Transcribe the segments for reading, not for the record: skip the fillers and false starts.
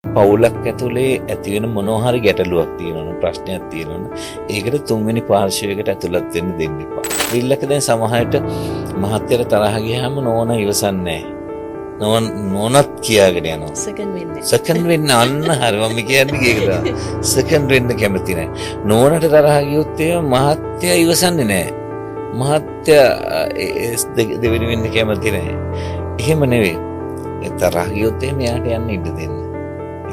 පවුලක් ඇතුලේ ඇති වෙන මොනවා හරි ගැටලුවක් තියෙනවනේ ප්‍රශ්නයක් තියෙනවනේ ඒකට තුන්වෙනි පාර්ශවයකට ඇතුළත් වෙන්න දෙන්න එපා. රිල්ලක දැන් සමහරට මහත්තයර තරහ ගියාම නෝන ඉවසන්නේ නැහැ. නෝනත් කියාගෙන යනවා. සෙකන්ඩ් වෙන්න අන්න හරි මම කියන්නේ ඒක තමයි. සෙකන්ඩ් වෙන්න කැමති නැහැ. නෝනට තරහ ගියොත් මහත්තයා ඉවසන්නේ නැහැ. මහත්තයා දෙවෙනි වෙන්න කැමති නැහැ. එහෙම නෙවෙයි. ඒ තරහ ගියොත් එයාට යන්න ඉඩ දෙන්න.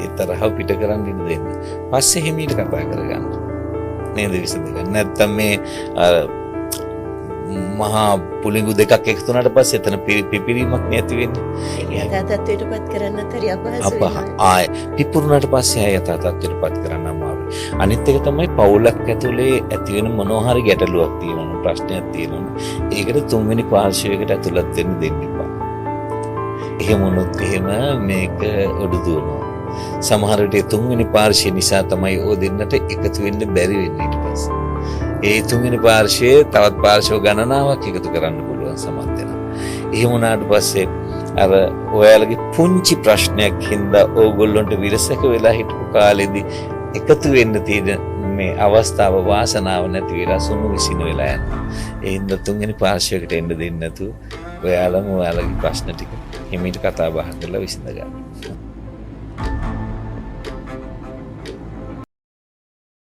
ඒ තරහව පිට කරන්න ඉන්න දෙන්න. පස්සේ හිමීට කතා කරගන්න. නේද විසඳගන්න. නැත්තම් මේ මහා පුලිඟු දෙකක් එකතු වුණාට පස්සේ එතන පිපිරීමක් නැති වෙන්නේ. යථා තත්ත්වයටපත් කරන්නත් හරි අපහසුයි. ආයේ පිපුරුණාට පස්සේ ආය යථා තත්ත්වයටපත් කරන්න අමාරුයි. අනිත් එක තමයි පවුලක් ඇතුලේ ඇති වෙන මොනවා හරි ගැටලුවක් තියෙනවනේ ප්‍රශ්නයක් තියෙනවනේ. ඒකට තුන්වෙනි පාර්ශවයකට ඇතුළත් වෙන්න දෙන්න එපා. එහෙම වුණොත් එහෙම මේක ඔඩු දුවනවා. සමහර විට තුන්වෙනි පාර්ශ්වය නිසා තමයි ඕ දෙන්නට එකතු වෙන්න බැරි වෙන්නේ ඊට පස්සේ. ඒ තුන්වෙනි පාර්ශ්වයේ තවත් පාර්ශ්ව ගණනාවක් එකතු කරන්න පුළුවන් සමත් වෙනවා. එහෙම වුණාට පස්සේ අර ඔයාලගේ පුංචි ප්‍රශ්නයක් හින්දා ඕගොල්ලන්ට විරසක වෙලා හිටපු කාලෙදී එකතු වෙන්න තියෙන මේ අවස්ථාව වාසනාව නැති වෙලා සුණු විසින වෙලා යනවා. ඒ හින්දා තුන්වෙනි පාර්ශ්වයකට එන්න දෙන්නේ නැතුව ඔයාලම ඔයාලගේ ප්‍රශ්න ටික හිමීට කතා බහ කරලා විසඳ ගන්න.